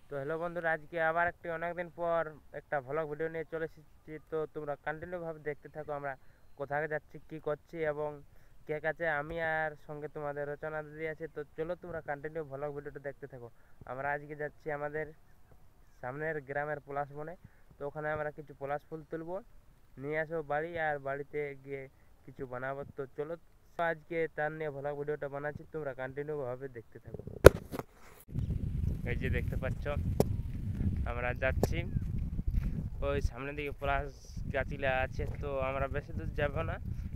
তো হ্যালো বন্ধুরা, আজকে আবার একটি অনেকদিন পর একটা ভ্লগ ভিডিও নিয়ে চলে এসেছি। তো তোমরা কন্টিনিউভাবে দেখতে থাকো আমরা কোথায় যাচ্ছি, কি করছি এবং কে কাছে আমি আর সঙ্গে তোমাদের রচনা দিদি আছে। তো চলো তোমরা কন্টিনিউ ভ্লগ ভিডিওটা দেখতে থাকো। আমরা আজকে যাচ্ছি আমাদের সামনের গ্রামের পলাশ বনে। তো ওখানে আমরা কিছু পলাশ ফুল তুলবো, নিয়ে আসবো বাড়ি, আর বাড়িতে গিয়ে কিছু বানাবো। তো চলো আজকে তার নিয়ে ভ্লগ ভিডিওটা বানাচ্ছি, তোমরা কন্টিনিউভাবে দেখতে থাকো। এই যে দেখতে পাচ্ছ আমরা যাচ্ছি ওই সামনের দিকে পলাশ গাছিলা আছে। তো আমরা বেশি দূর যাব না,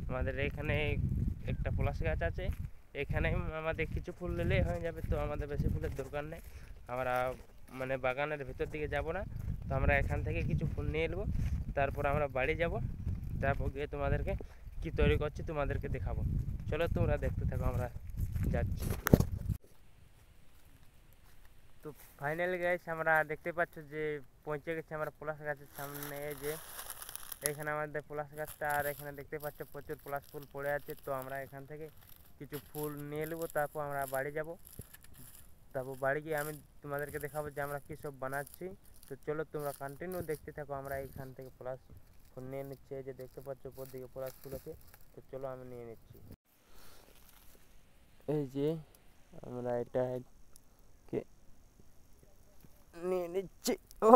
আমাদের এখানে একটা পলাশ গাছ আছে, এখানে আমাদের কিছু ফুল নিলেই হয়ে যাবে। তো আমাদের বেশি ফুলের দরকার নেই, আমরা মানে বাগানের ভিতর দিকে যাব না। তো আমরা এখান থেকে কিছু ফুল নিয়ে নেবো, তারপর আমরা বাড়ি যাব, তারপর গিয়ে তোমাদেরকে কি তৈরি করছি তোমাদেরকে দেখাবো। চলো তোমরা দেখতে থাকো, আমরা যাচ্ছি। তো ফাইনালি গাইস আমরা দেখতে পাচ্ছ যে পৌঁছে গেছি আমরা পলাশ গাছের সামনে। যে এখানে আমাদের পলাশ গাছটা, আর এখানে দেখতে পাচ্ছ প্রচুর পলাশ ফুল পড়ে আছে। তো আমরা এখান থেকে কিছু ফুল নিয়ে নেবো, তারপর আমরা বাড়ি যাব। তারপর বাড়ি গিয়ে আমি তোমাদেরকে দেখাবো যে আমরা কী সব বানাচ্ছি। তো চলো তোমরা কন্টিনিউ দেখতে থাকো। আমরা এইখান থেকে পলাশ ফুল নিয়ে নিচ্ছি, এই যে দেখতে পাচ্ছ উপর দিকে পলাশ ফুল আছে। তো চলো আমি নিয়ে নিচ্ছি। এই যে আমরা এটা নিয়ে নিচ্ছি। ও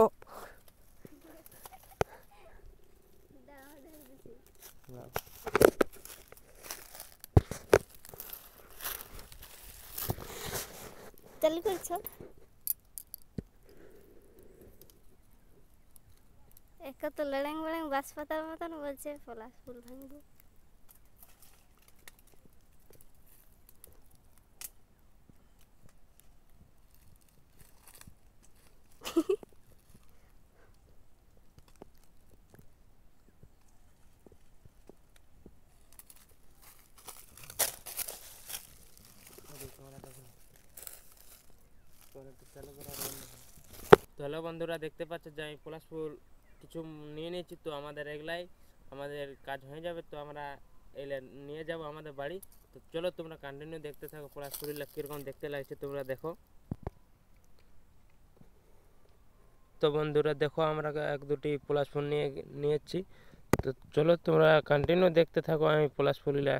চালু করছো? একা তো লড়াং বড়াং বাস পাতার মতন বলছে পলাশ ফুল ভাঙবো। তো হ্যালো বন্ধুরা, দেখতে পাচ্ছ যে আমি পলাশ ফুল কিছু নিয়ে নিয়েছি। তো আমাদের এগুলাই আমাদের কাজ হয়ে যাবে। তো আমরা এলে নিয়ে যাব আমাদের বাড়ি। তো চলো তোমরা কন্টিনিউ দেখতে থাকো, পলাশ ফুলগুলো কীরকম দেখতে লাগছে তোমরা দেখো। তো বন্ধুরা দেখো আমরা এক দুটি পলাশ ফুল নিয়েছি। তো চলো তোমরা কন্টিনিউ দেখতে থাকো, আমি পলাশ ফুলগুলা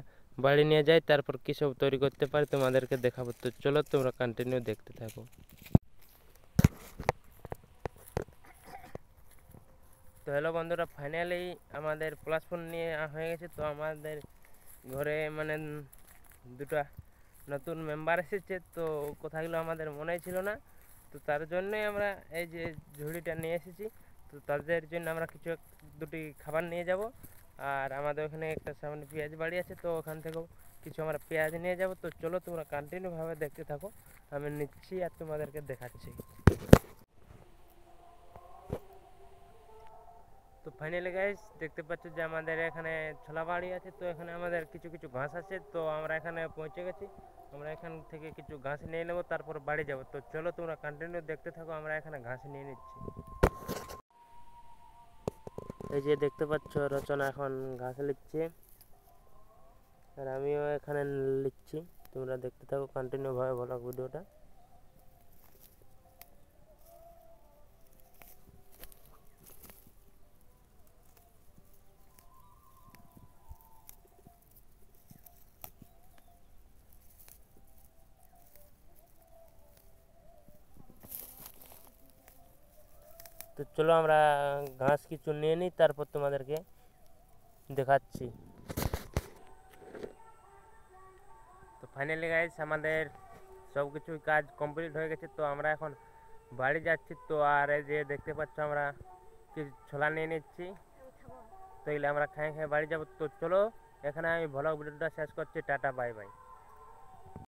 বাড়ি নিয়ে যাই, তারপর কী সব তৈরি করতে পারি তোমাদেরকে দেখাবো। তো চলো তোমরা কন্টিনিউ দেখতে থাকো। তো হ্যালো বন্ধুরা, ফাইনালি আমাদের পলাশ ফুল নিয়ে হয়ে গেছে। তো আমাদের ঘরে মানে দুটো নতুন মেম্বার এসেছে। তো কথাগুলো আমাদের মনেই ছিল না, তো তার জন্যই আমরা এই যে ঝুড়িটা নিয়ে এসেছি। তো তাদের জন্য আমরা কিছু দুটি খাবার নিয়ে যাব, আর আমাদের ওখানে একটা সামনে পেঁয়াজ বাড়ি আছে, তো ওখান থেকেও কিছু আমরা পেঁয়াজ নিয়ে যাব। তো চলো তোমরা কন্টিনিউভাবে দেখতে থাকো, আমি নিচ্ছি আর তোমাদেরকে দেখাচ্ছি। তো ফাইনালি গাইস দেখতে পাচ্ছ যে আমাদের এখানে ছোলা বাড়ি আছে। তো এখানে আমাদের কিছু কিছু ঘাস আছে। তো আমরা এখানে পৌঁছে গেছি, আমরা এখান থেকে কিছু ঘাস নিয়ে নেবো, তারপর বাড়ি যাব। তো চলো তোমরা কন্টিনিউ দেখতে থাকো, আমরা এখানে ঘাস নিয়ে নিচ্ছি। এই যে দেখতে পাচ্ছ রচনা এখন ঘাস লিখছে, আর আমিও এখানে লিখছি। তোমরা দেখতে থাকো কন্টিনিউ ভাবে ব্লগ ভিডিওটা। তো চলো আমরা ঘাস কিছু নিয়ে নিই, তারপর তোমাদেরকে দেখাচ্ছি। তো ফাইনালি গাইস আমাদের সব কিছুই কাজ কমপ্লিট হয়ে গেছে। তো আমরা এখন বাড়ি যাচ্ছি। তো আর এই যে দেখতে পাচ্ছ আমরা কিছু ছোলা নিয়ে নিচ্ছি, তো এগুলো আমরা খাই বাড়ি যাব। তো চলো এখানে আমি ভ্লগ ভিডিওটা শেষ করছি, টাটা বাই বাই।